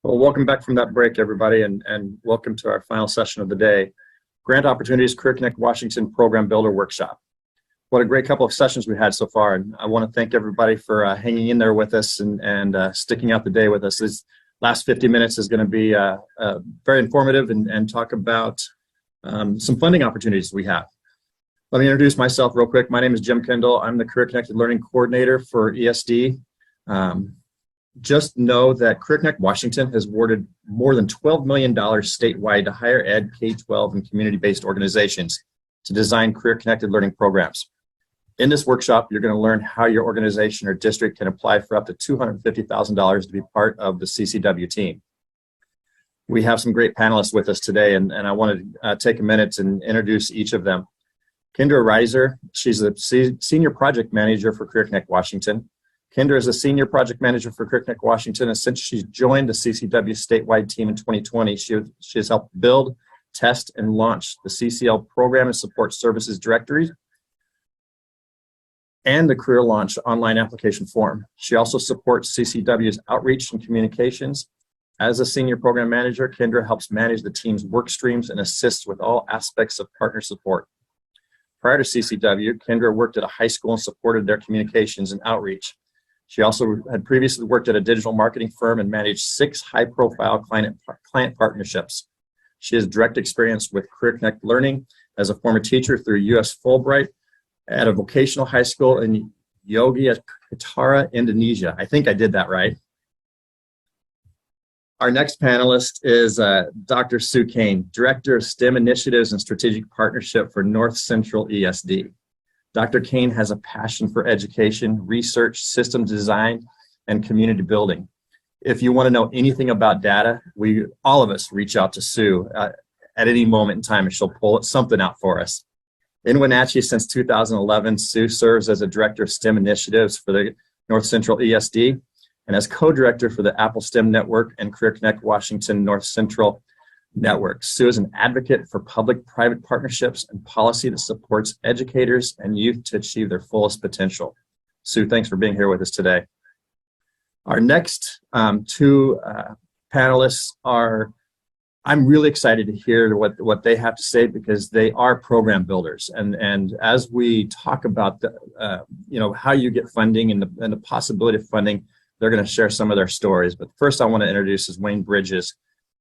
Well, welcome back from that break, everybody, and welcome to our final session of the day, Grant Opportunities Career Connect Washington Program Builder Workshop. What a great couple of sessions we had so far, and I want to thank everybody for hanging in there with us and sticking out the day with us. This last 50 minutes is going to be very informative and talk about some funding opportunities we have. Let me introduce myself real quick. My name is Jim Kendall. I'm the Career Connected Learning Coordinator for ESD. Just know that Career Connect Washington has awarded more than $12 million statewide to higher ed, K-12, and community-based organizations to design career-connected learning programs. In this workshop, you're going to learn how your organization or district can apply for up to $250,000 to be part of the CCW team. We have some great panelists with us today, and I want to take a minute and introduce each of them. Kendra Reiser, she's the Senior Project Manager for Career Connect Washington. Kendra is a Senior Project Manager for Career Connect Washington, and since she's joined the CCW statewide team in 2020, she has helped build, test, and launch the CCL Program and Support Services Directory and the Career Launch online application form. She also supports CCW's outreach and communications. As a Senior Program Manager, Kendra helps manage the team's work streams and assists with all aspects of partner support. Prior to CCW, Kendra worked at a high school and supported their communications and outreach. She also had previously worked at a digital marketing firm and managed 6 high-profile client partnerships. She has direct experience with Career Connect Learning as a former teacher through U.S. Fulbright at a vocational high school in Yogyakarta, Indonesia. I think I did that right. Our next panelist is Dr. Sue Kane, Director of STEM Initiatives and Strategic Partnership for North Central ESD. Dr. Kane has a passion for education, research, system design, and community building. If you want to know anything about data, all of us reach out to Sue at any moment in time, and she'll pull something out for us. In Wenatchee since 2011, Sue serves as a Director of STEM Initiatives for the North Central ESD and as co-director for the Apple STEM Network and Career Connect Washington North Central Network. Sue is an advocate for public-private partnerships and policy that supports educators and youth to achieve their fullest potential. Sue, thanks for being here with us today. Our next two panelists I'm really excited to hear what they have to say because they are program builders. And as we talk about how you get funding and the possibility of funding, they're going to share some of their stories. But first I want to introduce is Wayne Bridges,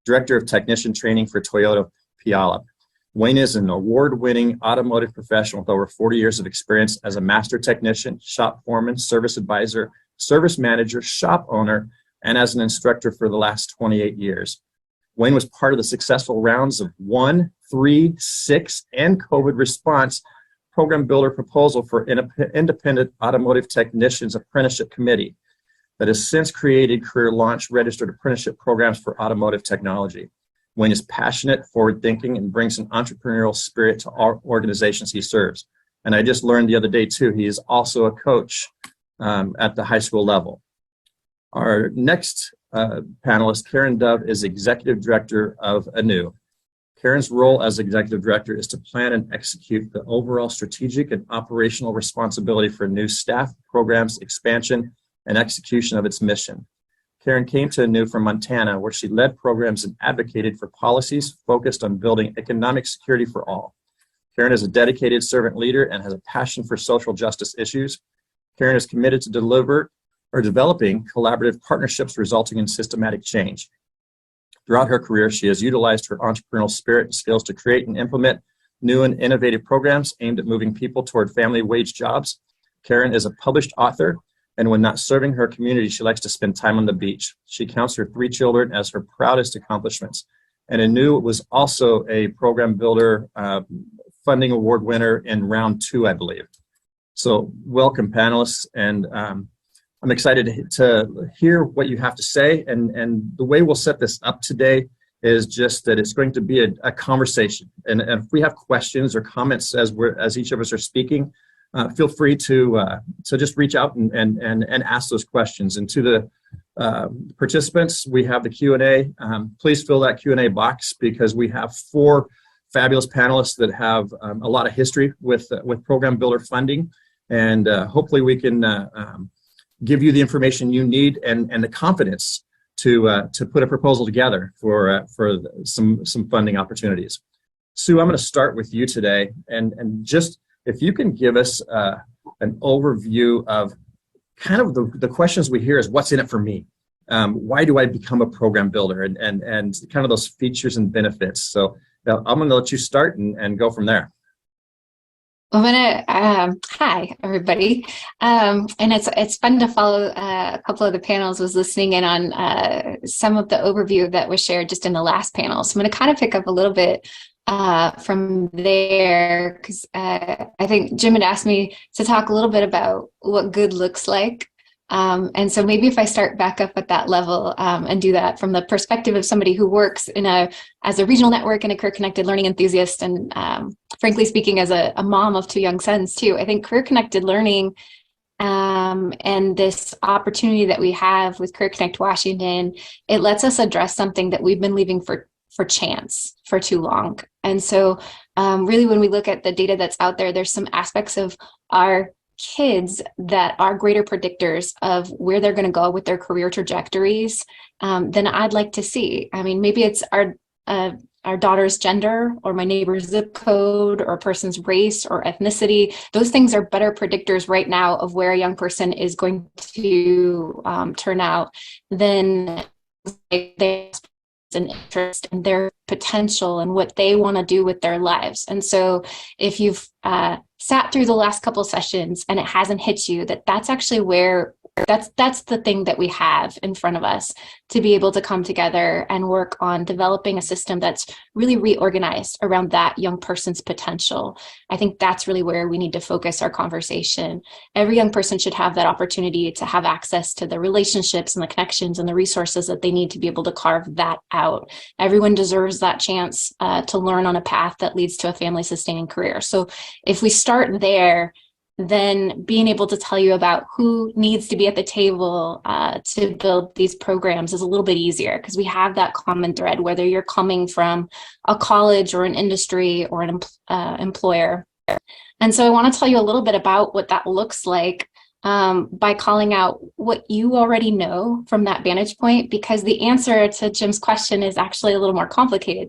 Director of Technician Training for Toyota Puyallup. Wayne is an award-winning automotive professional with over 40 years of experience as a master technician, shop foreman, service advisor, service manager, shop owner, and as an instructor for the last 28 years. Wayne was part of the successful rounds of 1, 3, 6, and COVID response program builder proposal for Independent Automotive Technicians Apprenticeship Committee that has since created career launch registered apprenticeship programs for automotive technology. Wayne is passionate, forward-thinking, and brings an entrepreneurial spirit to all organizations he serves. And I just learned the other day, too, he is also a coach at the high school level. Our next panelist, Karen Dove, is Executive Director of ANEW. Karen's role as Executive Director is to plan and execute the overall strategic and operational responsibility for new staff, programs, expansion, and execution of its mission. Karen came to ANEW from Montana, where she led programs and advocated for policies focused on building economic security for all. Karen is a dedicated servant leader and has a passion for social justice issues. Karen is committed to developing collaborative partnerships resulting in systematic change. Throughout her career, she has utilized her entrepreneurial spirit and skills to create and implement new and innovative programs aimed at moving people toward family wage jobs. Karen is a published author, and when not serving her community, she likes to spend time on the beach. She counts her 3 children as her proudest accomplishments. And ANEW was also a program builder funding award winner in round 2, I believe. So welcome, panelists, and I'm excited to hear what you have to say. And the way we'll set this up today is just that it's going to be a conversation. And if we have questions or comments as each of us are speaking, feel free to just reach out and ask those questions. And to the participants, we have the Q&A. Please fill that Q&A box because we have 4 fabulous panelists that have a lot of history with program builder funding. And hopefully we can give you the information you need and the confidence to put a proposal together for some funding opportunities. Sue, I'm going to start with you today, and just if you can give us an overview of kind of the questions we hear is what's in it for me? Why do I become a program builder, and kind of those features and benefits? So I'm going to let you start and go from there. I'm gonna hi everybody, and it's fun to follow a couple of the panels. Was listening in on some of the overview that was shared just in the last panel, so I'm gonna kind of pick up a little bit from there, because I think Jim had asked me to talk a little bit about what good looks like. And so maybe if I start back up at that level and do that from the perspective of somebody who works as a regional network and a career-connected learning enthusiast, and frankly speaking, as a mom of 2 young sons too, I think career-connected learning and this opportunity that we have with Career Connect Washington, it lets us address something that we've been leaving for chance for too long. And so really when we look at the data that's out there, there's some aspects of our kids that are greater predictors of where they're going to go with their career trajectories than I'd like to see. I mean, maybe it's our daughter's gender, or my neighbor's zip code, or a person's race or ethnicity. Those things are better predictors right now of where a young person is going to turn out than their interest and their potential and what they want to do with their lives. And so if you've sat through the last couple sessions and it hasn't hit you that that's actually where that's the thing that we have in front of us to be able to come together and work on developing a system that's really reorganized around that young person's potential. I think that's really where we need to focus our conversation. Every young person should have that opportunity to have access to the relationships and the connections and the resources that they need to be able to carve that out. Everyone deserves that chance to learn on a path that leads to a family sustaining career. So if we start there, then being able to tell you about who needs to be at the table to build these programs is a little bit easier, because we have that common thread, whether you're coming from a college or an industry or an employer. And so I want to tell you a little bit about what that looks like by calling out what you already know from that vantage point, because the answer to Jim's question is actually a little more complicated.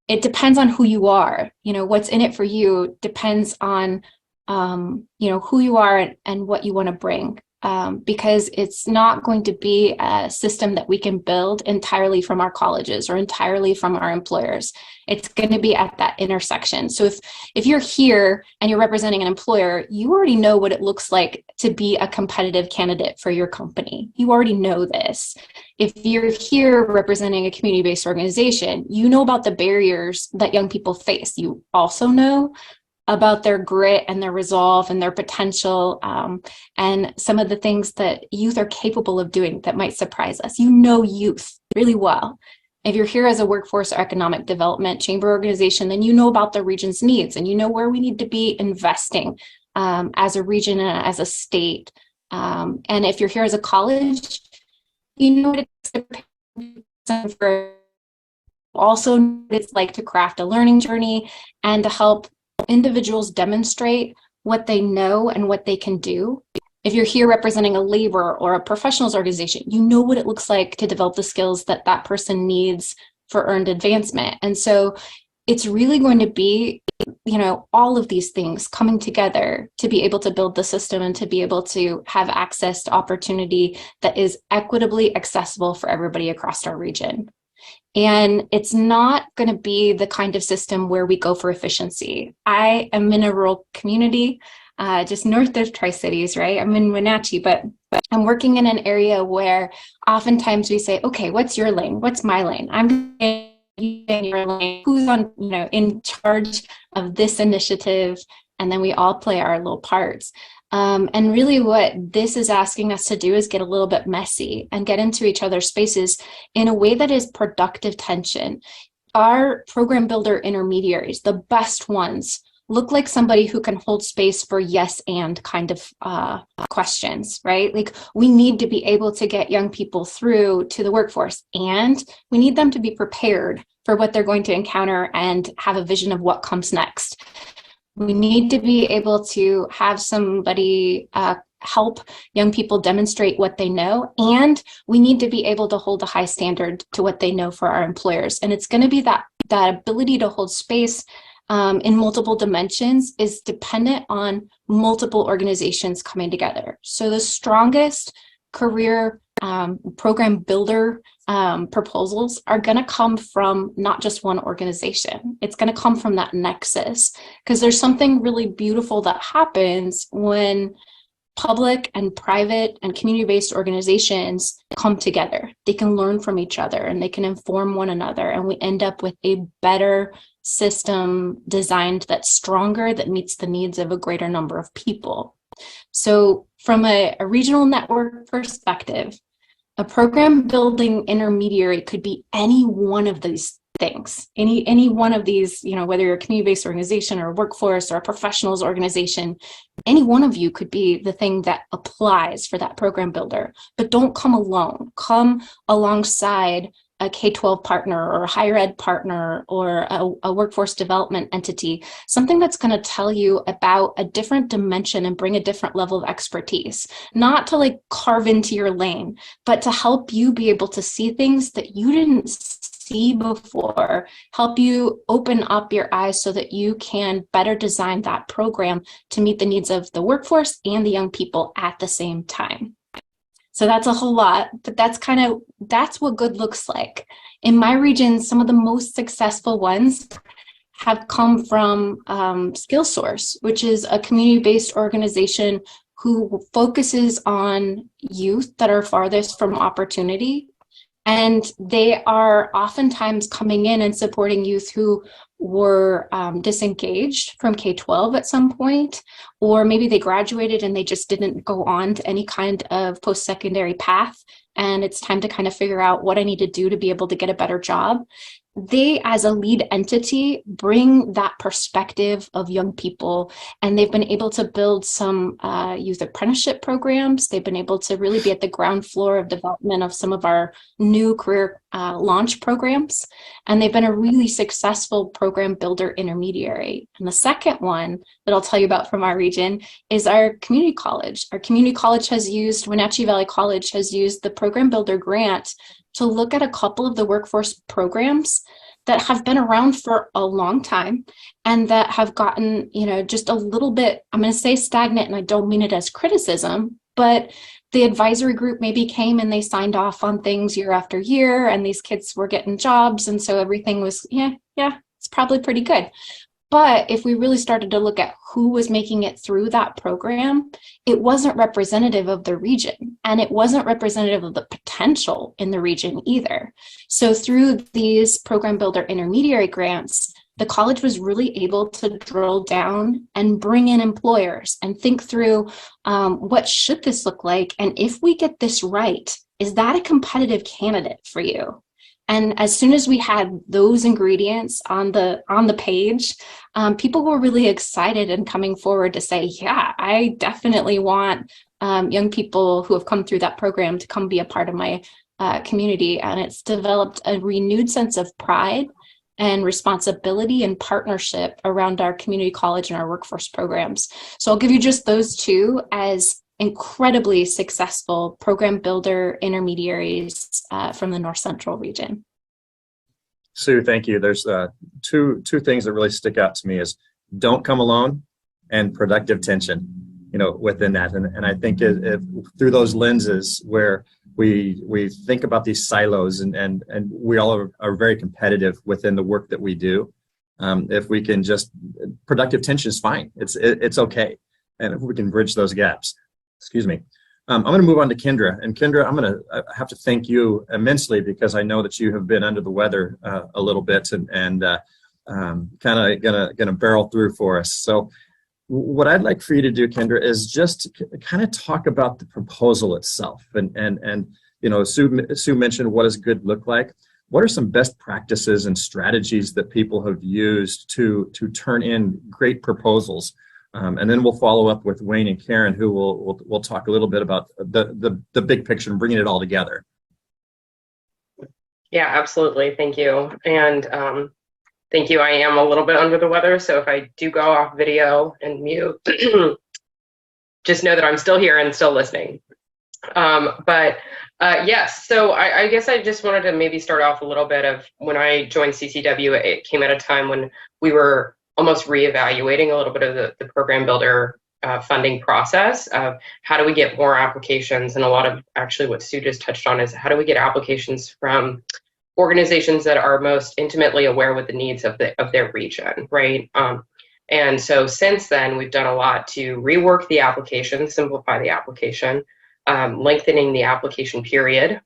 It depends on who you are. What's in it for you depends on who you are and what you want to bring, because it's not going to be a system that we can build entirely from our colleges or entirely from our employers. It's going to be at that intersection. So if you're here and you're representing an employer, you already know what it looks like to be a competitive candidate for your company. You already know this. If you're here representing a community-based organization, you know about the barriers that young people face. You also know about their grit and their resolve and their potential, and some of the things that youth are capable of doing that might surprise us. You know youth really well. If you're here as a workforce or economic development chamber organization, then you know about the region's needs and you know where we need to be investing as a region and as a state. And if you're here as a college, you know what it's for, also what it's like to craft a learning journey and to help individuals demonstrate what they know and what they can do. If you're here representing a labor or a professionals organization, you know what it looks like to develop the skills that that person needs for earned advancement. And so it's really going to be, all of these things coming together to be able to build the system and to be able to have access to opportunity that is equitably accessible for everybody across our region. And it's not going to be the kind of system where we go for efficiency. I am in a rural community, just north of Tri-Cities, right? I'm in Wenatchee, but I'm working in an area where oftentimes we say, okay, what's your lane? What's my lane? I'm in your lane. Who's in charge of this initiative? And then we all play our little parts. And really what this is asking us to do is get a little bit messy and get into each other's spaces in a way that is productive tension. Our program builder intermediaries, the best ones, look like somebody who can hold space for yes and kind of questions, right? Like we need to be able to get young people through to the workforce, and we need them to be prepared for what they're going to encounter and have a vision of what comes next. We need to be able to have somebody help young people demonstrate what they know, and we need to be able to hold a high standard to what they know for our employers. And it's going to be that ability to hold space in multiple dimensions is dependent on multiple organizations coming together. So the strongest career program builder proposals are going to come from not just one organization. It's going to come from that nexus, because there's something really beautiful that happens when public and private and community-based organizations come together. They can learn from each other and they can inform one another, and we end up with a better system designed that's stronger, that meets the needs of a greater number of people. So from a regional network perspective, a program building intermediary could be any one of these things, any one of these, whether you're a community-based organization or a workforce or a professionals organization, any one of you could be the thing that applies for that program builder. But don't come alone. Come alongside a K-12 partner or a higher ed partner or a workforce development entity, something that's going to tell you about a different dimension and bring a different level of expertise, not to carve into your lane, but to help you be able to see things that you didn't see before, help you open up your eyes so that you can better design that program to meet the needs of the workforce and the young people at the same time. So that's a whole lot, but that's what good looks like. In my region, some of the most successful ones have come from SkillSource, which is a community-based organization who focuses on youth that are farthest from opportunity. And they are oftentimes coming in and supporting youth who were disengaged from K-12 at some point, or maybe they graduated and they just didn't go on to any kind of post-secondary path. And it's time to kind of figure out what I need to do to be able to get a better job. They, as a lead entity, bring that perspective of young people, and they've been able to build some youth apprenticeship programs. They've been able to really be at the ground floor of development of some of our new career launch programs, and they've been a really successful program builder intermediary. And the second one that I'll tell you about from our region is our community college. Our community college has used, Wenatchee Valley College has used the program builder grant to look at a couple of the workforce programs that have been around for a long time and that have gotten, just a little bit, I'm going to say stagnant, and I don't mean it as criticism, but the advisory group maybe came and they signed off on things year after year, and these kids were getting jobs. And so everything was, it's probably pretty good. But if we really started to look at who was making it through that program, it wasn't representative of the region, and it wasn't representative of the potential in the region either. So through these program builder intermediary grants, the college was really able to drill down and bring in employers and think through what should this look like? And if we get this right, is that a competitive candidate for you? And as soon as we had those ingredients on the page, people were really excited and coming forward to say, yeah, I definitely want young people who have come through that program to come be a part of my community. And it's developed a renewed sense of pride and responsibility and partnership around our community college and our workforce programs. So I'll give you just those two as incredibly successful program builder intermediaries from the North Central region. Sue, thank you. There's two things that really stick out to me is don't come alone and productive tension, within that. And I think if through those lenses where we think about these silos and we all are very competitive within the work that we do. If we can just, productive tension is fine. It's okay. And if we can bridge those gaps. Excuse me. I'm going to move on to Kendra. And Kendra, I have to thank you immensely because I know that you have been under the weather a little bit and kind of gonna barrel through for us. So what I'd like for you to do, Kendra, is just kind of talk about the proposal itself. And Sue mentioned what does good look like. What are some best practices and strategies that people have used to turn in great proposals? And then we'll follow up with Wayne and Karen, who will talk a little bit about the big picture and bringing it all together. Yeah, absolutely. Thank you. And thank you. I am a little bit under the weather, so if I do go off video and mute, just know that I'm still here and still listening. Yes, so I guess I just wanted to maybe start off a little bit of when I joined CCW, it came at a time when we were almost reevaluating a little bit of the program builder funding process of how do we get more applications, and a lot of actually what Sue just touched on is how do we get applications from organizations that are most intimately aware with the needs of their region, right? And so since then, we've done a lot to rework the application, simplify the application, lengthening the application period,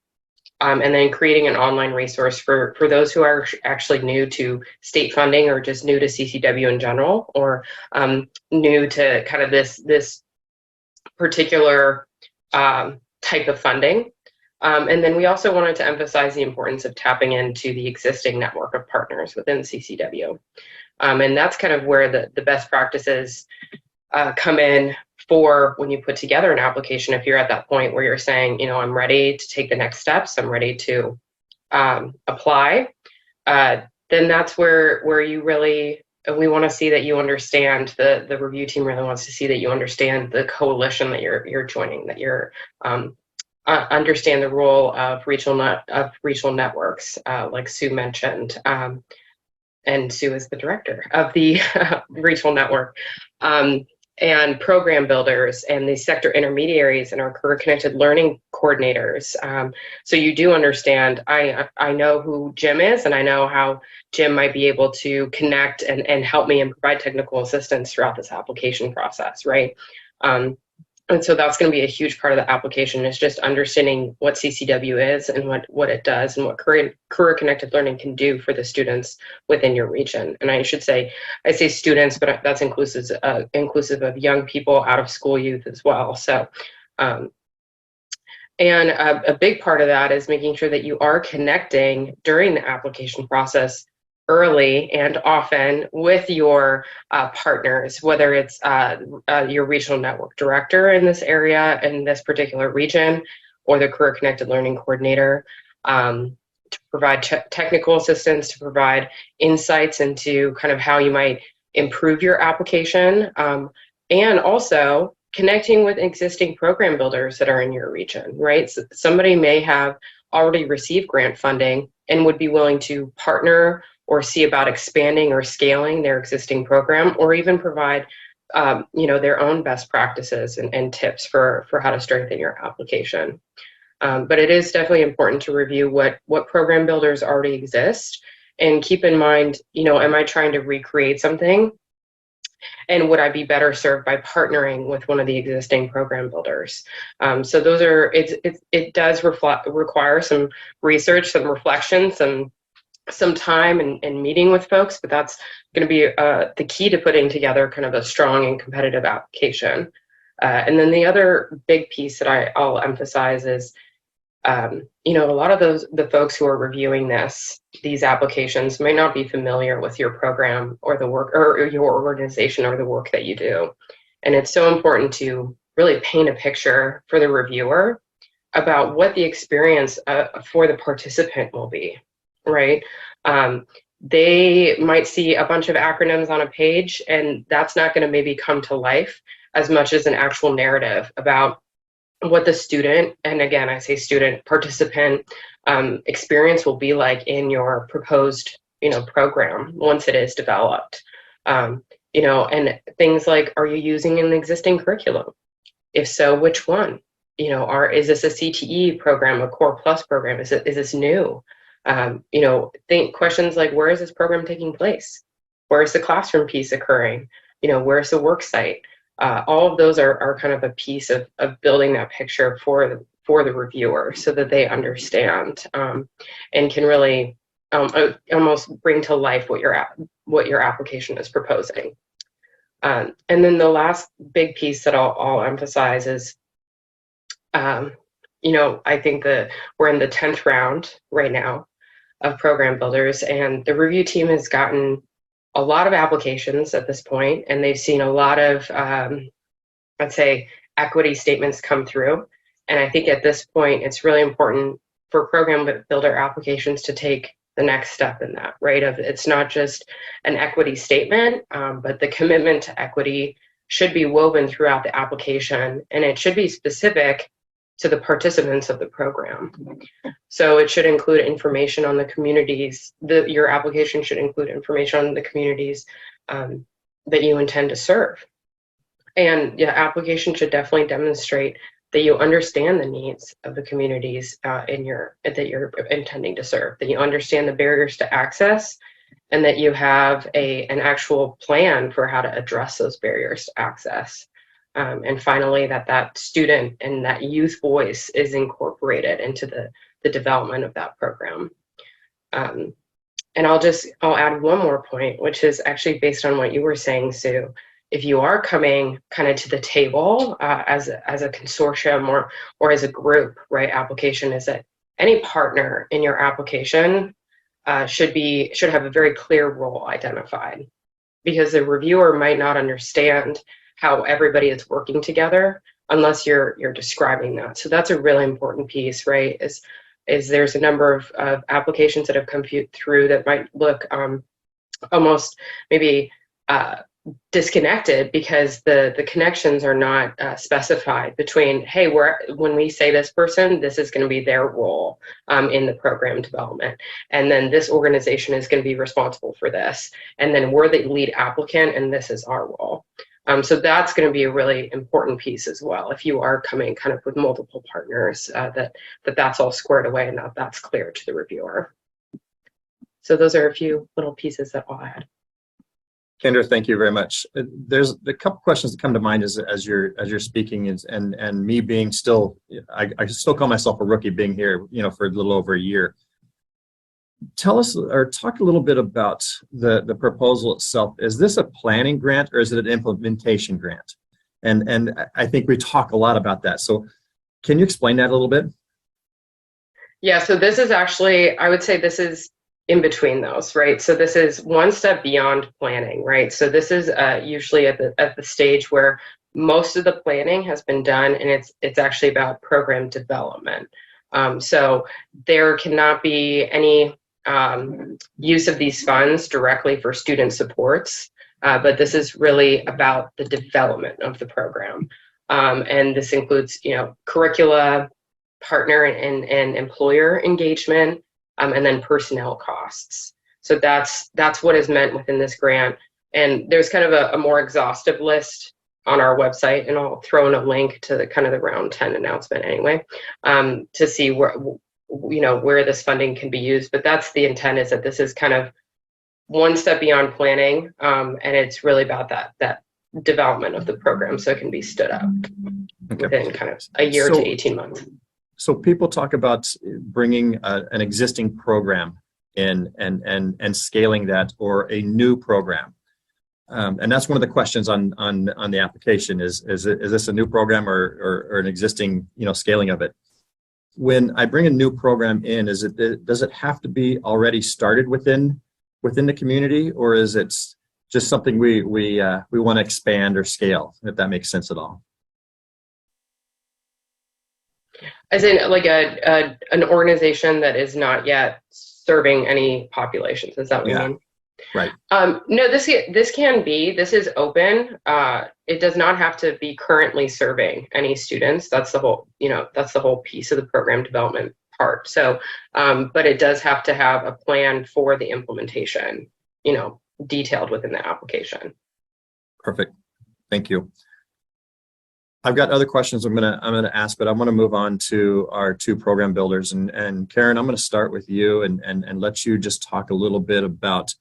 and then creating an online resource for those who are actually new to state funding or just new to CCW in general, or new to kind of this particular type of funding. And then we also wanted to emphasize the importance of tapping into the existing network of partners within CCW. And that's kind of where the best practices come in for when you put together an application. If you're at that point where you're saying, I'm ready to take the next steps, I'm ready to apply, then that's where you really, we want to see that you understand, the review team really wants to see that you understand the coalition that you're joining, that you're understand the role of regional networks, like Sue mentioned. And Sue is the director of the regional network. And program builders and the sector intermediaries and our career-connected learning coordinators. So you do understand, I know who Jim is, and I know how Jim might be able to connect and help me and provide technical assistance throughout this application process, right? And so that's going to be a huge part of the application, is just understanding what CCW is and what it does and what career-connected learning can do for the students within your region. And I say students, but that's inclusive of young people, out of school youth as well. So, and a big part of that is making sure that you are connecting during the application process early and often with your partners, whether it's your regional network director in this area, in this particular region, or the career connected learning coordinator, to provide technical assistance, to provide insights into kind of how you might improve your application, and also connecting with existing program builders that are in your region, right? So somebody may have already received grant funding and would be willing to partner or see about expanding or scaling their existing program, or even provide their own best practices and tips for how to strengthen your application. But it is definitely important to review what program builders already exist, and keep in mind, am I trying to recreate something? And would I be better served by partnering with one of the existing program builders? So those are, it does require some research, some reflection, some time and meeting with folks, but that's going to be the key to putting together kind of a strong and competitive application. And then the other big piece that I'll emphasize is, a lot of the folks who are reviewing these applications may not be familiar with your program or the work, or your organization, or the work that you do. And it's so important to really paint a picture for the reviewer about what the experience for the participant will be. Right? They might see a bunch of acronyms on a page, and that's not going to maybe come to life as much as an actual narrative about what the student, and again, I say student, participant experience will be like in your proposed, program once it is developed. And things like, are you using an existing curriculum? If so, which one? Is this a CTE program, a Core Plus program? Is this new? Think questions like, where is this program taking place? Where is the classroom piece occurring? Where's the work site? All of those are kind of a piece of building that picture for the reviewer, so that they understand and can really almost bring to life what your application is proposing. And then the last big piece that I'll emphasize is, I think that we're in the 10th round right now of program builders, and the review team has gotten a lot of applications at this point, and they've seen a lot of, I'd say, equity statements come through. And I think at this point, it's really important for program builder applications to take the next step in that, right? It's not just an equity statement, but the commitment to equity should be woven throughout the application, and it should be specific to the participants of the program. So it should include information on the communities. Your application should include information on the communities that you intend to serve. And your application should definitely demonstrate that you understand the needs of the communities that you're intending to serve, that you understand the barriers to access, and that you have an actual plan for how to address those barriers to access. And finally, that student and that youth voice is incorporated into the development of that program. And I'll add one more point, which is actually based on what you were saying, Sue. If you are coming kind of to the table as a consortium or as a group, right, application is that any partner in your application should have a very clear role identified, because the reviewer might not understand how everybody is working together unless you're describing that. So that's a really important piece, right? Is there's a number of applications that have come through that might look almost maybe disconnected because the connections are not specified between, hey, when we say this person, this is going to be their role in the program development, and then this organization is going to be responsible for this, and then we're the lead applicant and this is our role. So that's going to be a really important piece as well. If you are coming kind of with multiple partners, that's all squared away and that's clear to the reviewer. So those are a few little pieces that I'll add. Kendra, thank you very much. There's a couple questions that come to mind as you're speaking, and me being still, I still call myself a rookie being here, for a little over a year. Tell us or talk a little bit about the proposal itself. Is this a planning grant or is it an implementation grant? And I think we talk a lot about that. So can you explain that a little bit? Yeah, so this is actually, I would say this is in between those, right? So this is one step beyond planning, right? So this is usually at the stage where most of the planning has been done, and it's actually about program development. So there cannot be any use of these funds directly for student supports, but this is really about the development of the program. And this includes, curricula, partner and employer engagement, and then personnel costs. So that's what is meant within this grant. And there's kind of a more exhaustive list on our website, and I'll throw in a link to the round 10 announcement anyway, to see where this funding can be used. But that's the intent, is that this is kind of one step beyond planning, and it's really about that development of the program so it can be stood up within kind of a year to 18 months. So people talk about bringing an existing program in and scaling that, or a new program. And that's one of the questions on the application is this a new program or an existing, scaling of it? When I bring a new program in, does it have to be already started within the community, or is it just something we want to expand or scale, if that makes sense at all? As in, like an organization that is not yet serving any populations. Is that what you mean? Right. No, this is open. It does not have to be currently serving any students. That's the whole piece of the program development part. So, but it does have to have a plan for the implementation, detailed within the application. Perfect. Thank you. I've got other questions I'm gonna ask, but I want to move on to our two program builders. And Karen, I'm going to start with you and let you just talk a little bit about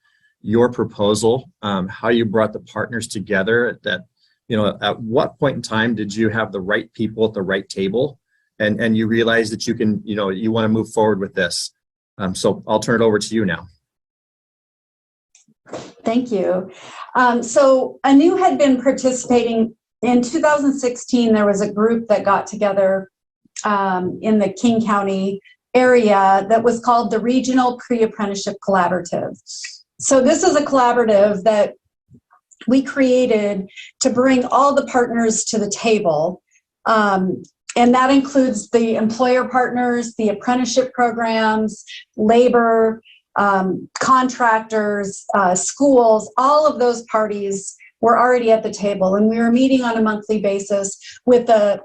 your proposal, how you brought the partners together. At what point in time did you have the right people at the right table, and you realized that you want to move forward with this? So I'll turn it over to you now. Thank you. So Anu had been participating. In 2016, there was a group that got together in the King County area that was called the Regional Pre-Apprenticeship Collaborative. So this is a collaborative that we created to bring all the partners to the table. And that includes the employer partners, the apprenticeship programs, labor, contractors, schools, all of those parties were already at the table, and we were meeting on a monthly basis with the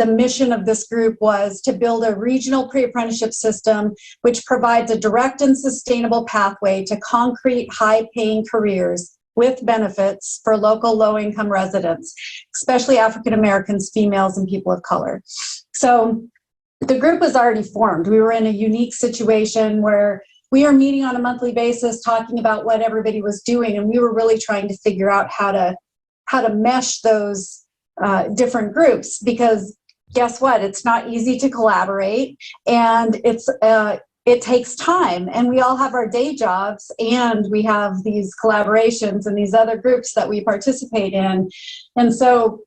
mission of this group was to build a regional pre-apprenticeship system which provides a direct and sustainable pathway to concrete, high-paying careers with benefits for local low-income residents, especially African Americans, females, and people of color. So the group was already formed. We were in a unique situation where we were meeting on a monthly basis, talking about what everybody was doing, and we were really trying to figure out how to mesh those different groups, because guess what? It's not easy to collaborate, and it takes time, and we all have our day jobs, and we have these collaborations and these other groups that we participate in. And so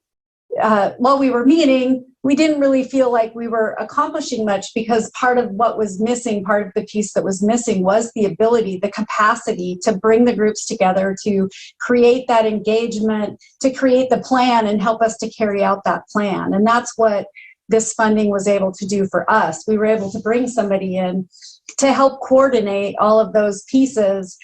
while we were meeting, we didn't really feel like we were accomplishing much, because part of what was missing, part of the piece that was missing, was the ability, the capacity to bring the groups together, to create that engagement, to create the plan and help us to carry out that plan. And that's what this funding was able to do for us. We were able to bring somebody in to help coordinate all of those pieces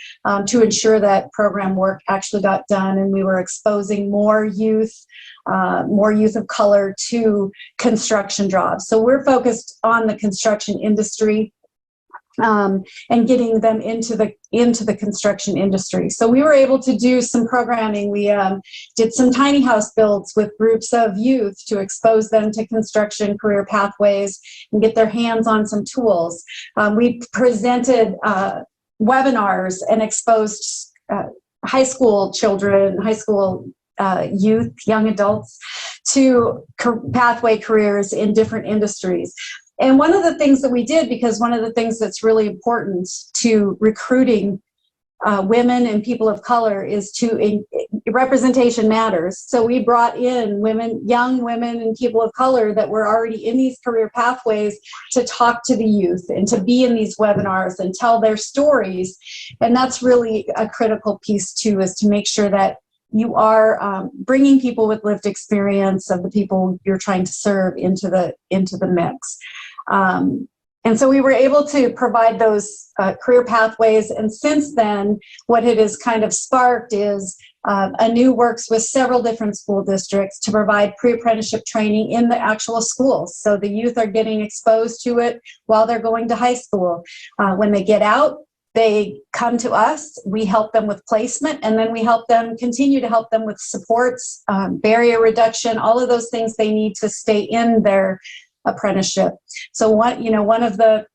to ensure that program work actually got done, and we were exposing more youth of color to construction jobs. So we're focused on the construction industry and getting them into the construction industry. So we were able to do some programming. We did some tiny house builds with groups of youth to expose them to construction career pathways and get their hands on some tools. We presented webinars and exposed high school children, high school youth, young adults, to pathway careers in different industries. And one of the things that we did, because one of the things that's really important to recruiting women and people of color is representation matters. So we brought in young women and people of color that were already in these career pathways to talk to the youth and to be in these webinars and tell their stories. And that's really a critical piece too, is to make sure that you are bringing people with lived experience of the people you're trying to serve into the mix. And so we were able to provide those career pathways. And since then, what it has kind of sparked is ANEW works with several different school districts to provide pre-apprenticeship training in the actual schools. So the youth are getting exposed to it while they're going to high school. When they get out, they come to us, we help them with placement, and then we continue to help them with supports, barrier reduction, all of those things they need to stay in their apprenticeship. So one of the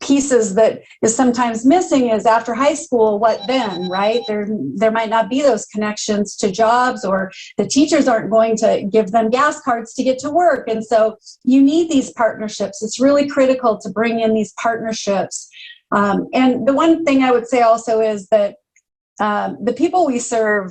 pieces that is sometimes missing is after high school, what then, right? There might not be those connections to jobs, or the teachers aren't going to give them gas cards to get to work. And so you need these partnerships. It's really critical to bring in these partnerships. And the one thing I would say also is that the people we serve,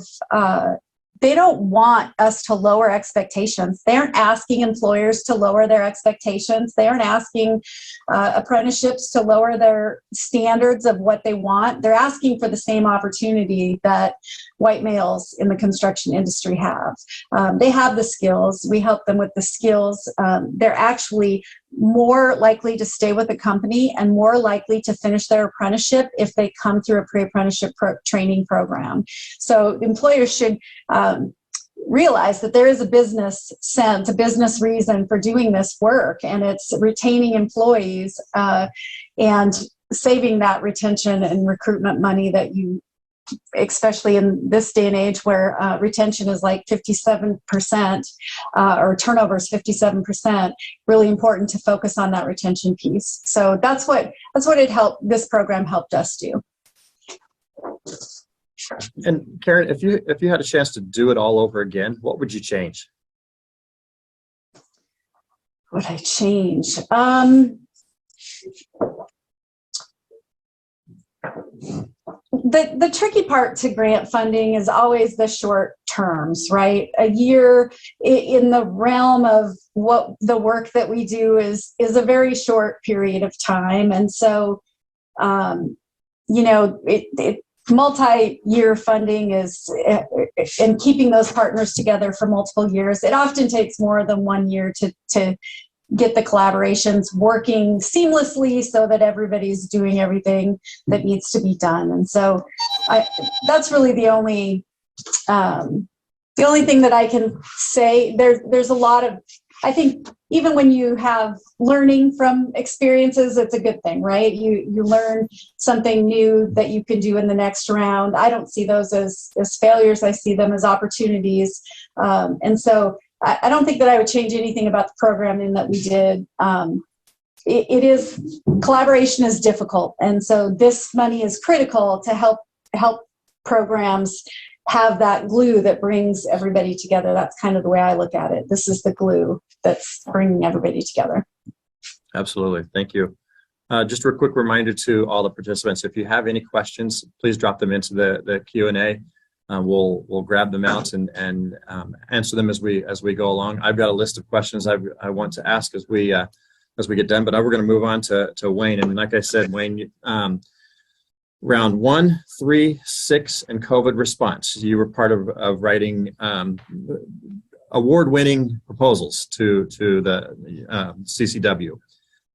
they don't want us to lower expectations. They aren't asking employers to lower their expectations. They aren't asking apprenticeships to lower their standards of what they want. They're asking for the same opportunity that white males in the construction industry have. They have the skills. We help them with the skills. They're actually more likely to stay with the company and more likely to finish their apprenticeship if they come through a pre-apprenticeship training program. So employers should realize that there is a business sense, a business reason for doing this work, and it's retaining employees and saving that retention and recruitment money that you, especially in this day and age where retention is like 57% or turnover is 57%, really important to focus on that retention piece. So that's what this program helped us do. And Karen, if you had a chance to do it all over again, what would you change? What would I change? The tricky part to grant funding is always the short terms, right? A year in the realm of what the work that we do is a very short period of time. And so, multi-year funding is, and keeping those partners together for multiple years, it often takes more than 1 year to get the collaborations working seamlessly so that everybody's doing everything that needs to be done. And so that's really the only The only thing that I can say, there's a lot of, I think even when you have learning from experiences, it's a good thing, right? You learn something new that you can do in the next round. I don't see those as failures. I see them as opportunities. And so I don't think that I would change anything about the programming that we did. It is, collaboration is difficult. And so this money is critical to help programs have that glue that brings everybody together. That's kind of the way I look at it. This is the glue that's bringing everybody together. Absolutely. Thank you. Just a quick reminder to all the participants, if you have any questions, please drop them into the Q&A. We'll grab them out and answer them as we go along. I've got a list of questions I want to ask as we get done, but we're going to move on to Wayne. And like I said, Wayne, round 1, 3, 6, and COVID response. You were part of writing award-winning proposals to the CCW.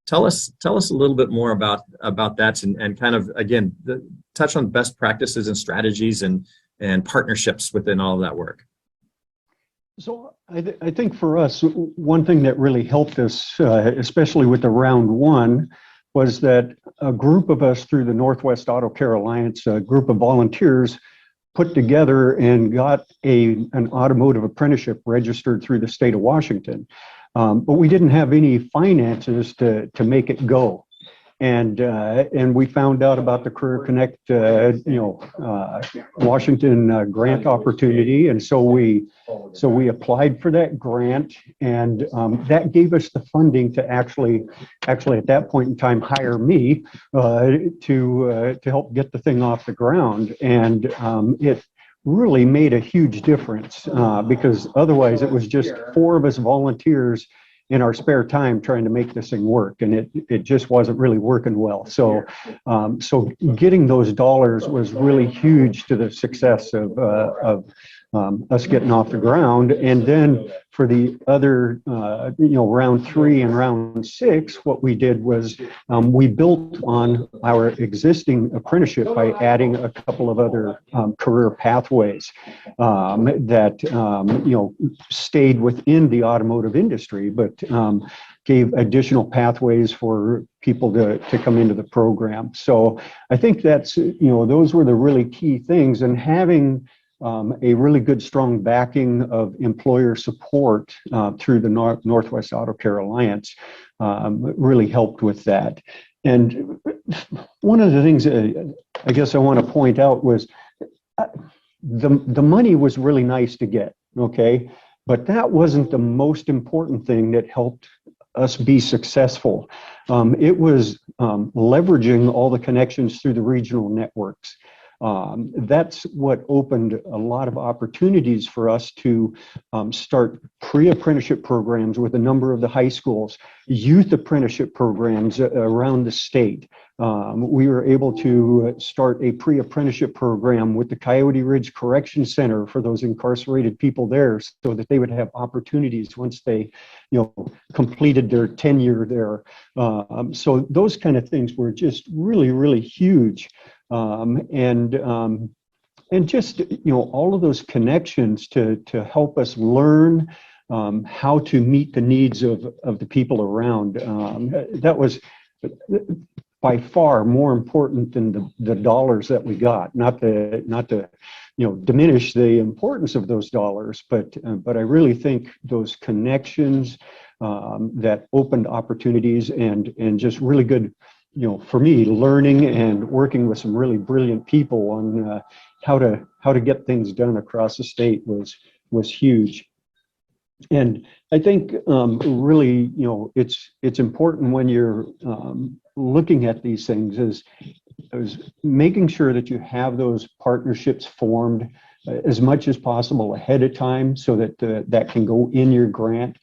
Tell us a little bit more about that and kind of, again, touch on best practices and strategies and partnerships within all of that work. So I think for us, one thing that really helped us, especially with the round 1, was that a group of us through the Northwest Auto Care Alliance, a group of volunteers, put together and got an automotive apprenticeship registered through the state of Washington. But we didn't have any finances to make it go. And we found out about the Career Connect, Washington grant opportunity, and so we applied for that grant, and that gave us the funding to actually at that point in time hire me to help get the thing off the ground, and it really made a huge difference because otherwise it was just 4 of us volunteers in our spare time trying to make this thing work, and it just wasn't really working well. So getting those dollars was really huge to the success of us getting off the ground. And then for the other, round 3 and round 6, what we did was we built on our existing apprenticeship by adding a couple of other career pathways that stayed within the automotive industry, but gave additional pathways for people to come into the program. So I think that's, those were the really key things, and having a really good, strong backing of employer support through the Northwest Auto Care Alliance really helped with that. And one of the things I guess I want to point out was the money was really nice to get, okay? But that wasn't the most important thing that helped us be successful. It was leveraging all the connections through the regional networks. That's what opened a lot of opportunities for us to start pre-apprenticeship programs with a number of the high schools, youth apprenticeship programs around the state. We were able to start a pre-apprenticeship program with the Coyote Ridge Correction Center for those incarcerated people there, so that they would have opportunities once they, completed their tenure there. So those kind of things were just really, really huge. And just, all of those connections to help us learn how to meet the needs of the people around. That was by far more important than the dollars that we got. Not to diminish the importance of those dollars, but I really think those connections that opened opportunities and just really good, for me, learning and working with some really brilliant people on how to get things done across the state was huge. And I think really, it's important when you're looking at these things is making sure that you have those partnerships formed as much as possible ahead of time, so that that can go in your grant.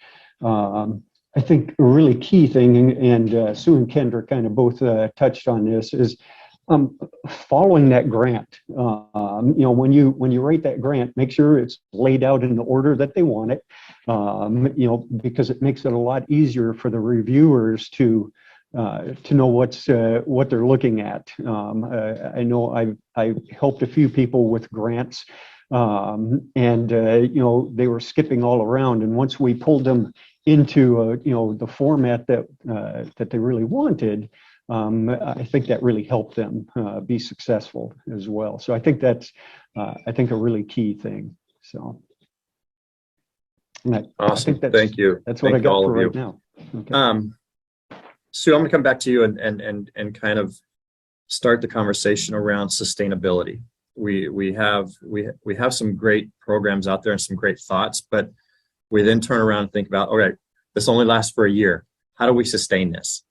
I think a really key thing, and Sue and Kendra kind of both touched on this, is following that grant. When you write that grant, make sure it's laid out in the order that they want it, because it makes it a lot easier for the reviewers to know what they're looking at. I know I've helped a few people with grants They were skipping all around. And once we pulled them into, the format that they really wanted, I think that really helped them be successful as well. So I think that's, a really key thing. So. Awesome. I think Thank you. That's what I got for right now. Okay. Sue, I'm going to come back to you and kind of start the conversation around sustainability. We have some great programs out there and some great thoughts, but we then turn around and think about, all right, this only lasts for a year. How do we sustain this?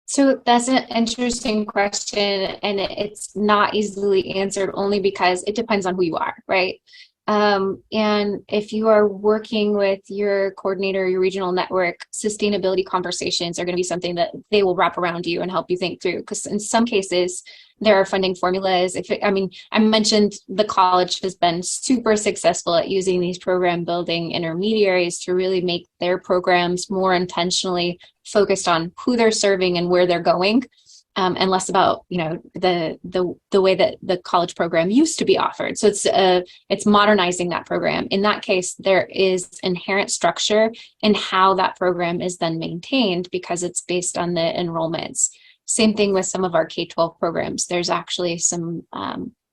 So that's an interesting question, and it's not easily answered only because it depends on who you are, right? And if you are working with your coordinator, your regional network, sustainability conversations are going to be something that they will wrap around you and help you think through. Because in some cases, there are funding formulas. I mentioned the college has been super successful at using these program building intermediaries to really make their programs more intentionally focused on who they're serving and where they're going. And less about the way that the college program used to be offered. So it's modernizing that program. In that case, there is inherent structure in how that program is then maintained because it's based on the enrollments. Same thing with some of our K-12 programs. There's actually some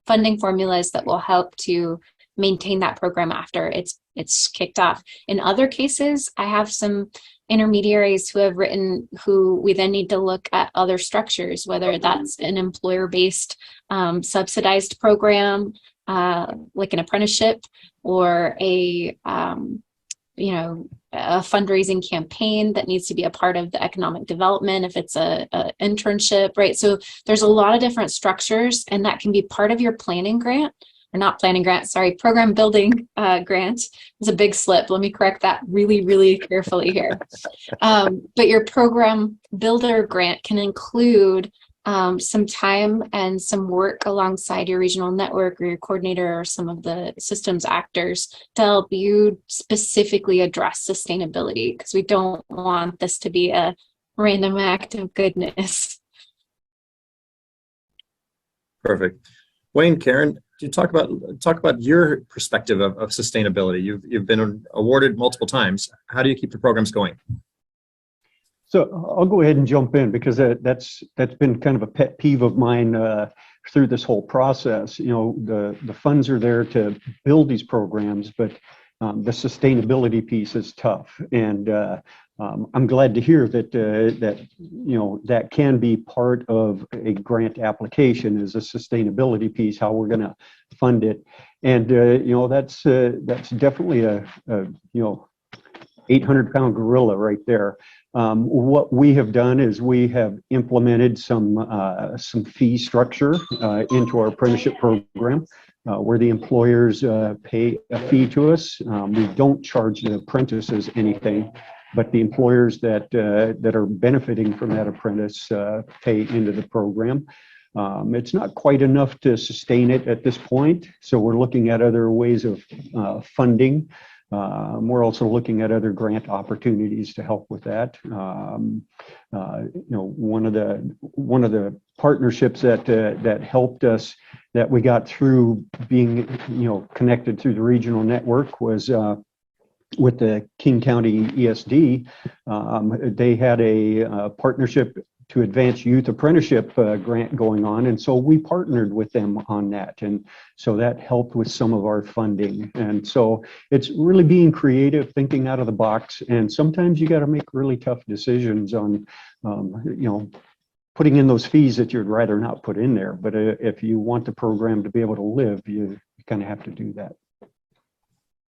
funding formulas that will help to maintain that program after it's kicked off. In other cases, I have some intermediaries who we then need to look at other structures, whether that's an employer-based subsidized program, like an apprenticeship, or a fundraising campaign that needs to be a part of the economic development if it's a internship, right? So there's a lot of different structures, and that can be part of your planning grant. Or not planning grant, sorry, program building grant. It's a big slip. Let me correct that really, really carefully here. But your program builder grant can include some time and some work alongside your regional network or your coordinator or some of the systems actors to help you specifically address sustainability, because we don't want this to be a random act of goodness. Perfect. Wayne, Karen, you talk about your perspective of sustainability. You've been awarded multiple times. How do you keep the programs going? So I'll go ahead and jump in because that's been kind of a pet peeve of mine through this whole process. The funds are there to build these programs, but the sustainability piece is tough. And I'm glad to hear that that can be part of a grant application is a sustainability piece, how we're going to fund it. And that's definitely a 800-pound gorilla right there. What we have done is we have implemented some fee structure into our apprenticeship program, where the employers pay a fee to us. We don't charge the apprentices anything, but the employers that are benefiting from that apprentice pay into the program. It's not quite enough to sustain it at this point, so we're looking at other ways of funding. We're also looking at other grant opportunities to help with that. One of the partnerships that helped us, that we got through being connected through the regional network, was with the King County ESD. They had a partnership to advance youth apprenticeship grant going on, and so we partnered with them on that, and so that helped with some of our funding. And so it's really being creative, thinking out of the box, and sometimes you got to make really tough decisions on putting in those fees that you'd rather not put in there. But if you want the program to be able to live, you kind of have to do that.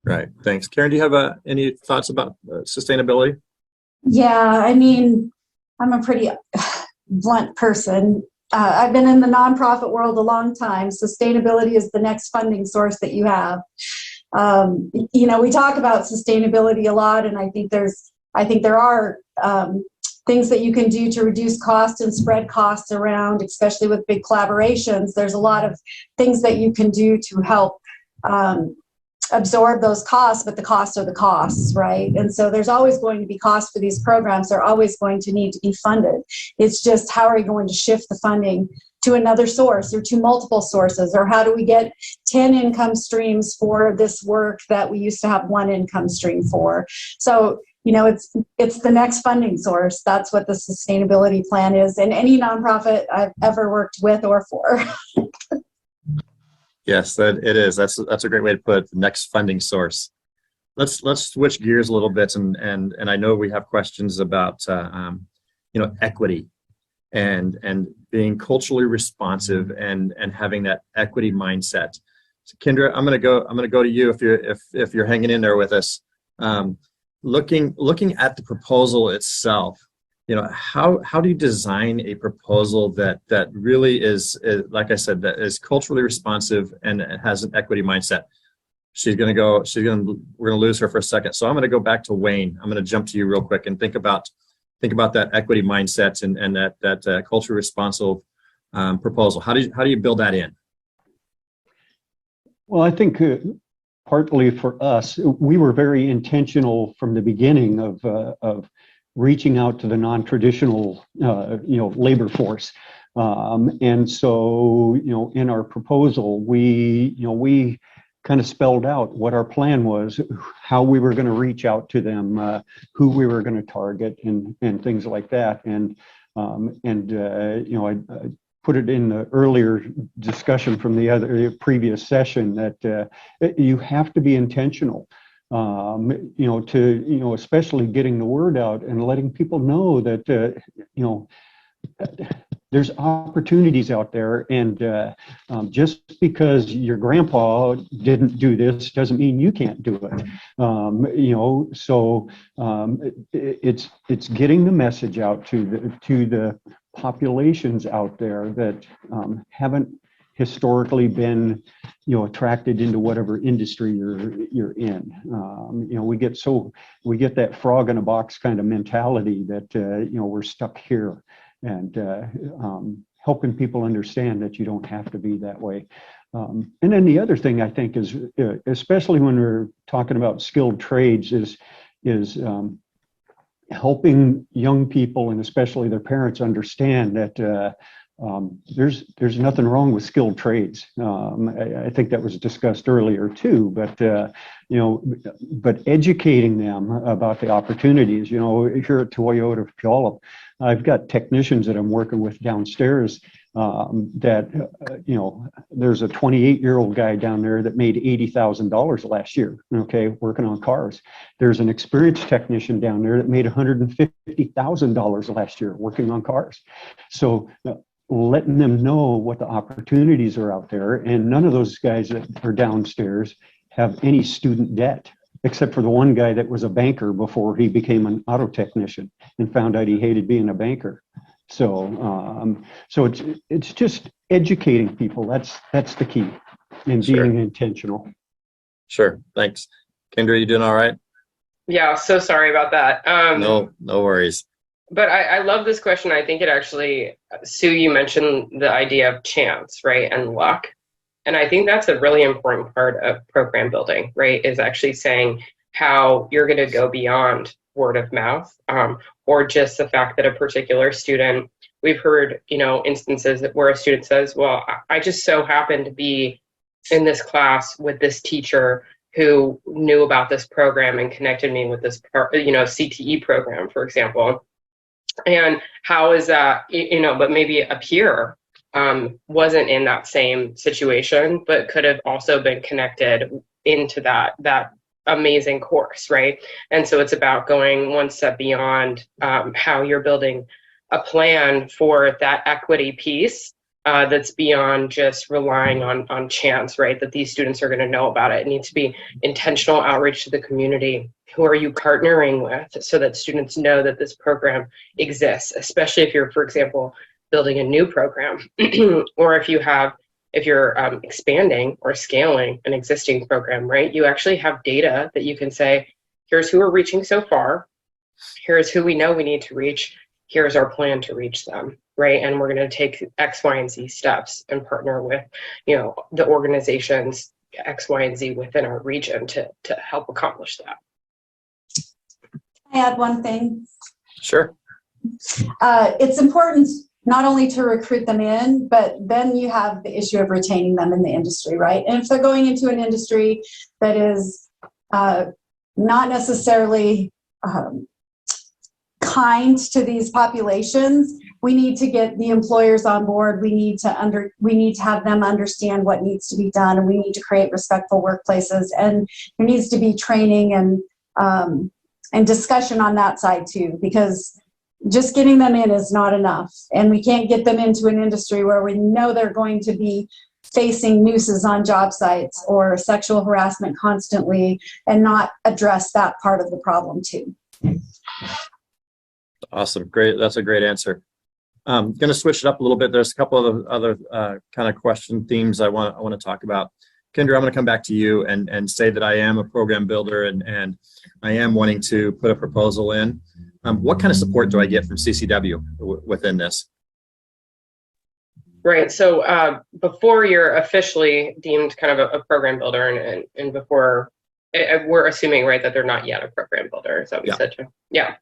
Right. Thanks. Karen, do you have any thoughts about sustainability? Yeah, I'm a pretty blunt person. I've been in the nonprofit world a long time. Sustainability is the next funding source that you have. We talk about sustainability a lot, and I think there are things that you can do to reduce costs and spread costs around, especially with big collaborations. There's a lot of things that you can do to help absorb those costs, but the costs are the costs, right? And so there's always going to be costs for these programs. They're always going to need to be funded. It's just, how are you going to shift the funding to another source or to multiple sources? Or how do we get 10 income streams for this work that we used to have one income stream for? So, it's the next funding source. That's what the sustainability plan is in any nonprofit I've ever worked with or for. Yes, that it is. That's a great way to put it, the next funding source. Let's switch gears a little bit, and I know we have questions about equity and being culturally responsive and having that equity mindset. So Kendra, I'm gonna go to you if you're hanging in there with us. Looking at the proposal itself, how do you design a proposal that really is, like I said, that is culturally responsive and has an equity mindset? We're gonna lose her for a second. So I'm gonna go back to Wayne. I'm gonna jump to you real quick and think about that equity mindset and that culturally responsive proposal. How do you build that in? Well, I think partly for us, we were very intentional from the beginning of reaching out to the non-traditional, labor force. And so, in our proposal, we kind of spelled out what our plan was, how we were going to reach out to them, who we were going to target, and things like that. I put it in the earlier discussion from the previous session that you have to be intentional. Especially getting the word out and letting people know that there's opportunities out there, and just because your grandpa didn't do this doesn't mean you can't do it. It's getting the message out to the populations out there that haven't historically been attracted into whatever industry you're in. We get that frog in a box kind of mentality that we're stuck here, and helping people understand that you don't have to be that way. And then the other thing I think is, especially when we're talking about skilled trades, is helping young people and especially their parents understand that there's nothing wrong with skilled trades. I think that was discussed earlier too, but educating them about the opportunities. Here at Toyota Puyallup, I've got technicians that I'm working with downstairs that there's a 28-year-old guy down there that made $80,000 last year, working on cars. There's an experienced technician down there that made $150,000 last year working on cars. So letting them know what the opportunities are out there, and none of those guys that are downstairs have any student debt, except for the one guy that was a banker before he became an auto technician and found out he hated being a banker. So it's just educating people. That's the key, and being intentional. Sure. Thanks. Kendra, you doing all right? Yeah, so sorry about that. No worries. But I love this question. I think it actually, Sue, you mentioned the idea of chance, right, and luck. And I think that's a really important part of program building, right, is actually saying how you're going to go beyond word of mouth, or just the fact that a particular student, we've heard, instances where a student says, well, I just so happened to be in this class with this teacher who knew about this program and connected me with this, CTE program, for example. And how is that, but maybe a peer wasn't in that same situation, but could have also been connected into that amazing course, right? And so it's about going one step beyond how you're building a plan for that equity piece that's beyond just relying on chance, right? That these students are going to know about it. It needs to be intentional outreach to the community. Who are you partnering with so that students know that this program exists, especially if you're, for example, building a new program, or if you're expanding or scaling an existing program, right? You actually have data that you can say, here's who we're reaching so far. Here's who we know we need to reach. Here's our plan to reach them, right? And we're going to take X, Y, and Z steps and partner with, the organizations X, Y, and Z within our region to help accomplish that. Can I add one thing? Sure. It's important not only to recruit them in, but then you have the issue of retaining them in the industry, right? And if they're going into an industry that is not necessarily kind to these populations, we need to get the employers on board. We need to have them understand what needs to be done, and we need to create respectful workplaces. And there needs to be training and discussion on that side too, because just getting them in is not enough. And we can't get them into an industry where we know they're going to be facing nooses on job sites or sexual harassment constantly and not address that part of the problem too. Awesome. Great. That's a great answer. I'm going to switch it up a little bit. There's a couple of other kind of question themes I want to talk about. Kendra, I'm going to come back to you and say that I am a program builder and I am wanting to put a proposal in. What kind of support do I get from CCW within this? Right. So before you're officially deemed kind of a program builder and before we're assuming, right, that they're not yet a program builder. Is that what you said, Joe? Yeah.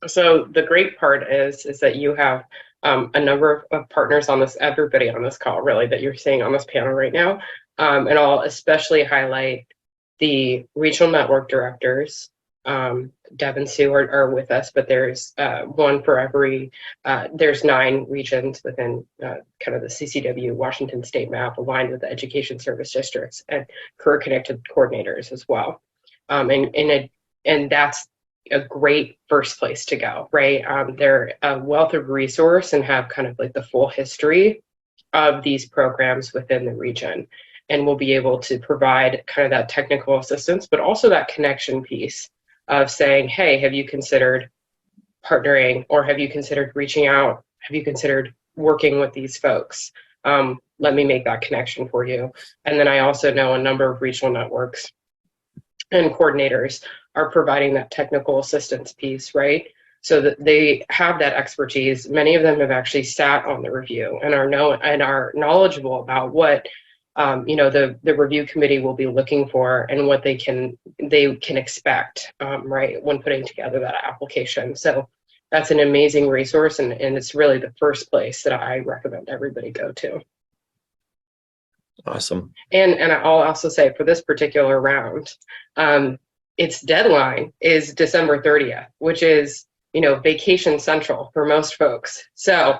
So the great part is that you have a number of partners on this, everybody on this call really that you're seeing on this panel right now. And I'll especially highlight the regional network directors. Deb and Sue are with us, but there's one for every, there's 9 regions within kind of the CCW Washington state map aligned with the education service districts and career connected coordinators as well. And that's a great first place to go, right? They're a wealth of resource and have kind of like the full history of these programs within the region. And we'll be able to provide kind of that technical assistance, but also that connection piece of saying, hey, have you considered partnering, or have you considered reaching out? Have you considered working with these folks? Let me make that connection for you. And then I also know a number of regional networks and coordinators are providing that technical assistance piece, right? So that they have that expertise. Many of them have actually sat on the review and are knowledgeable about what the review committee will be looking for and what they can expect, right, when putting together that application. So that's an amazing resource, and it's really the first place that I recommend everybody go to. Awesome. And I'll also say for this particular round, its deadline is December 30th, which is, vacation central for most folks. So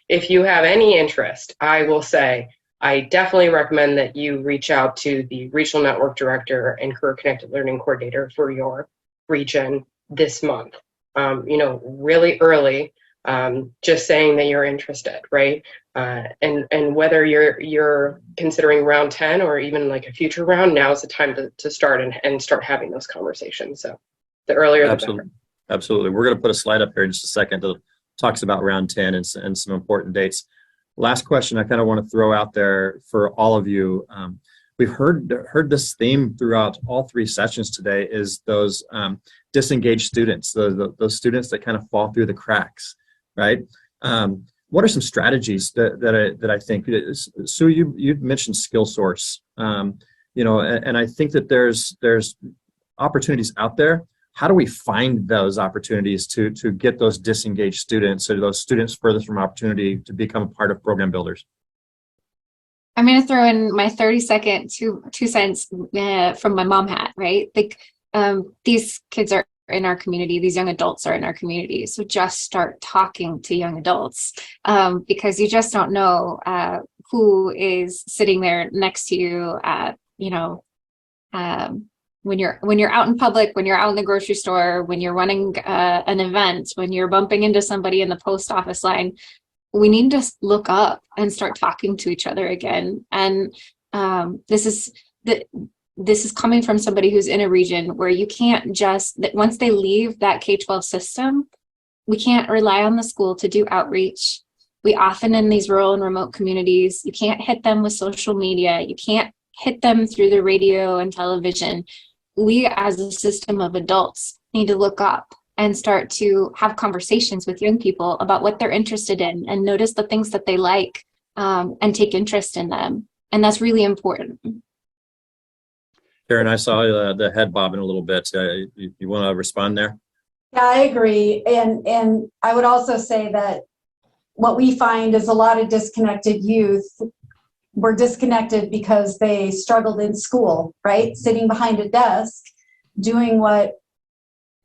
if you have any interest, I will say, I definitely recommend that you reach out to the regional network director and career connected learning coordinator for your region this month. Really early, just saying that you're interested, right? And whether you're considering round 10 or even like a future round, now is the time to start and start having those conversations. So the earlier the better. Absolutely. We're going to put a slide up here in just a second that talks about round 10 and some important dates. Last question I kind of want to throw out there for all of you. We've heard this theme throughout all 3 sessions today is those disengaged students, those students that kind of fall through the cracks, right? What are some strategies that I think, Sue, you mentioned Skill Source, and I think that there's opportunities out there. How do we find those opportunities to get those disengaged students or those students furthest from opportunity to become a part of program builders? I'm going to throw in my 30-second two cents from my mom hat, right? Like these kids are in our community, these young adults are in our community. So just start talking to young adults because you just don't know who is sitting there next to you at, when you're out in public, when you're out in the grocery store, when you're running an event, when you're bumping into somebody in the post office line. We need to look up and start talking to each other again. And this is coming from somebody who's in a region where you can't once they leave that K-12 system, we can't rely on the school to do outreach. We often in these rural and remote communities, you can't hit them with social media. You can't hit them through the radio and television. We as a system of adults need to look up and start to have conversations with young people about what they're interested in and notice the things that they like and take interest in them. And that's really important. Karen, I saw the head bobbing a little bit. You want to respond there? Yeah, I agree. And I would also say that what we find is a lot of disconnected youth were disconnected because they struggled in school, right? Sitting behind a desk, doing what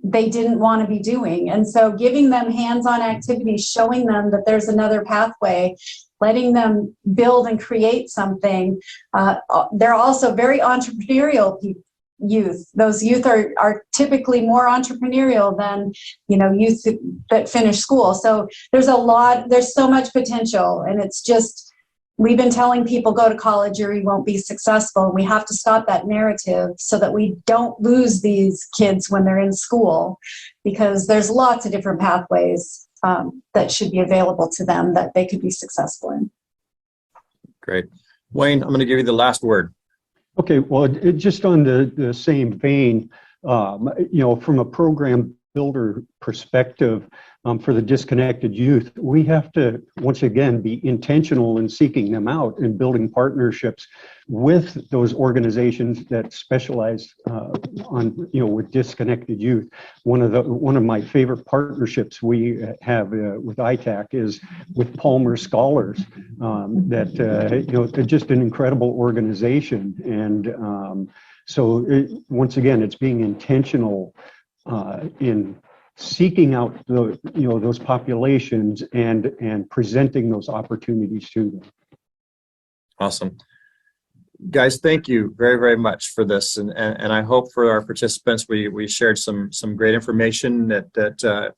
they didn't want to be doing. And so giving them hands-on activities, showing them that there's another pathway, letting them build and create something. They're also very entrepreneurial youth. Those youth are typically more entrepreneurial than, youth that finish school. So there's so much potential, and it's just, we've been telling people go to college or you won't be successful. We have to stop that narrative so that we don't lose these kids when they're in school, because there's lots of different pathways that should be available to them that they could be successful in. Great. Wayne, I'm going to give you the last word. Okay, well, just on the same vein, from a program builder perspective, for the disconnected youth, we have to, once again, be intentional in seeking them out and building partnerships with those organizations that specialize with disconnected youth. One of my favorite partnerships we have with ITAC is with Palmer Scholars. They're just an incredible organization, and once again, it's being intentional in seeking out those populations and presenting those opportunities to them. Awesome. Guys, thank you very, very much for this. And I hope for our participants, we shared some great information that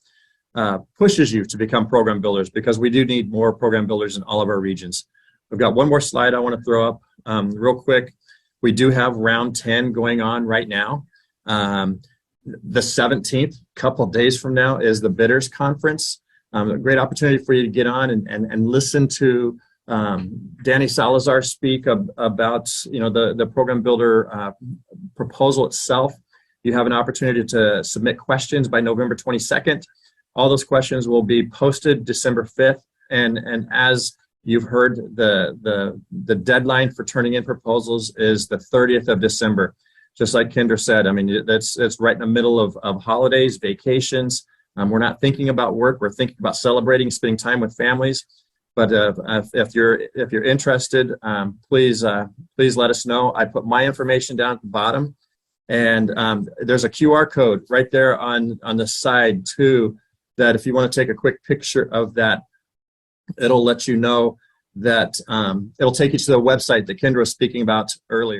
pushes you to become program builders, because we do need more program builders in all of our regions. We've got one more slide I want to throw up real quick. We do have round 10 going on right now. The 17th, couple of days from now, is the Bidders Conference. A great opportunity for you to get on and listen to Danny Salazar speak about the program builder proposal itself. You have an opportunity to submit questions by November 22nd. All those questions will be posted December 5th, and as you've heard, the deadline for turning in proposals is the 30th of December. Just like Kendra said, I mean, it's right in the middle of holidays, vacations. We're not thinking about work. We're thinking about celebrating, spending time with families. But if you're interested, please let us know. I put my information down at the bottom, and there's a QR code right there on the side too, that if you want to take a quick picture of that, it'll let you know that it'll take you to the website that Kendra was speaking about earlier.